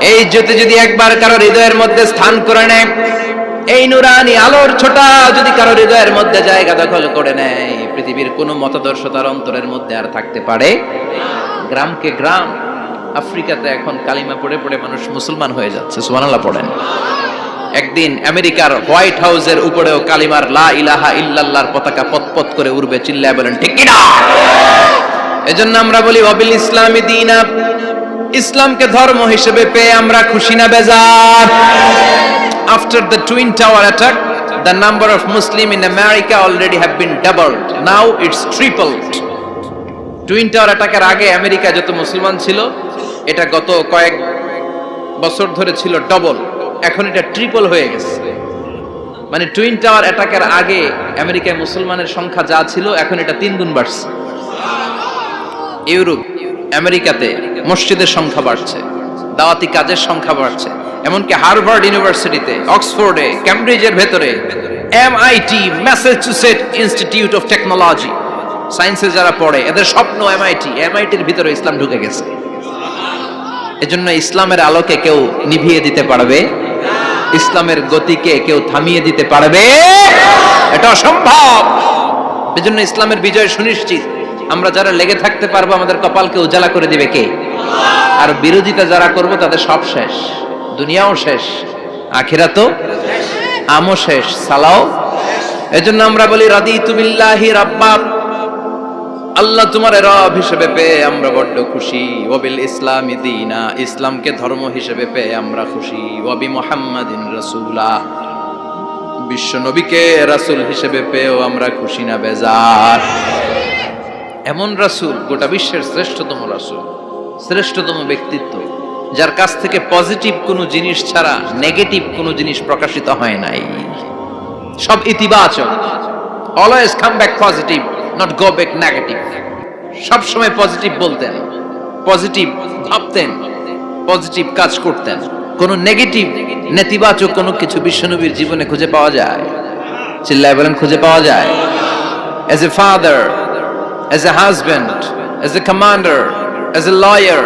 এই জ্যোতি যদি একবার কারো হৃদয়ের মধ্যে স্থান করে নেয়, এই নুরানি আলোর ছোটা যদি কারো হৃদয়ের মধ্যে জায়গা দখল করে নেয়, পৃথিবীর কোনো মতাদর্শ তার অন্তরের মধ্যে আর থাকতে পারে। গ্রামকে গ্রাম, আফ্রিকাতে এখন কালিমা পড়ে পড়ে মানুষ মুসলমান হয়ে যাচ্ছে, সুবহানাল্লাহ পড়েন। একদিন আমেরিকার হোয়াইট হাউসের উপরেও কালিমার লা ইলাহা ইল্লাল্লাহর পতাকা পতপত করে উড়বে, চিল্লায় বলেন ঠিক কি না? এজন্য আমরা বলি ওয়াবিল ইসলামি দীনা, ইসলামকে ধর্ম হিসেবে পেয়ে আমরা খুশি না বেজার? After the Twin Tower attack, the number of Muslims in America already have been doubled. Now it's tripled. Twin Tower attack এর আগে আমেরিকা যত মুসলমান ছিল, এটা গত কয়েক বছর ধরে ছিল ডবল, এখন এটা ট্রিপল হয়ে গেছে। মানে টুইন টাওয়ার অ্যাটাকের আগে আমেরিকায় মুসলমানের সংখ্যা যা ছিল, এখন এটা 3 গুণ বাড়ছে। ইউরোপ, আমেরিকাতে মসজিদের সংখ্যা বাড়ছে, দাওয়াতি কাজের সংখ্যা বাড়ছে। এমনকি হার্ভার্ড ইউনিভার্সিটিতে, অক্সফোর্ডে, ক্যামব্রিজের ভেতরে, MIT, Massachusetts institute of technology, সায়েন্সে যারা পড়ে এদের স্বপ্ন এমআইটির ভিতরে ইসলাম ঢুকে গেছে। এজন্য ইসলামের আলোকে কেউ নিভিয়ে দিতে পারবে? ইসলামের গতিকে কেউ থামিয়ে দিতে পারবে? এটা অসম্ভব। এজন্য ইসলামের বিজয় সুনিশ্চিত। আমরা যারা লেগে থাকতে পারবো, আমাদের কপালকে উজালা করে দিবে কে? আর বিরোধিতা যারা করবো তাদের সব শেষ, দুনিয়াও শেষ, আখিরাতও শেষ, আমও শেষ, সালাও। এজন্য আমরা বলি রাদিতু বিল্লাহি রাব্বা, আল্লাহ তোমার রব হিসেবে পেয়ে আমরা বড্ড খুশি। ওয়াবিল ইসলামি দীনা, ইসলামকে ধর্ম হিসেবে পেয়ে আমরা খুশি। ওয়াবি মুহাম্মাদিন রাসূলা, বিশ্ব নবীকে রাসূল হিসেবে পেয়েও আমরা খুশি না বেজার? এমন রাসূল, গোটা বিশ্বের শ্রেষ্ঠতম রাসূল, শ্রেষ্ঠতম ব্যক্তিত্ব, যার কাছ থেকে পজিটিভ কোনো জিনিস ছাড়া নেগেটিভ কোনো জিনিস প্রকাশিত হয় নাই, সব ইতিবাচক। Always come back positive, not go back negative. সব সময় পজিটিভ বলতেন, পজিটিভ ভাবতেন, পজিটিভ কাজ করতেন। কোন নেগেটিভ, নেতিবাচক কোনো কিছু বিশ্বনবীর জীবনে খুঁজে পাওয়া যায়? চিল্লায় বলেন খুঁজে পাওয়া যায়? As a father, as a husband, as a commander, as a lawyer,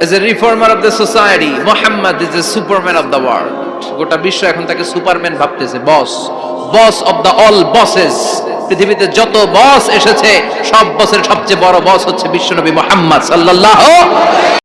as a reformer of the society, Muhammad is the superman of the world. গোটা বিশ্ব এখন তাকে সুপারম্যান ভাবতেছে, বস অফ দ্য অল বসেস। পৃথিবীতে যত বস এসেছে, সব বসের সবচেয়ে বড় বস হচ্ছে বিশ্বনবী মুহাম্মদ সাল্লাল্লাহু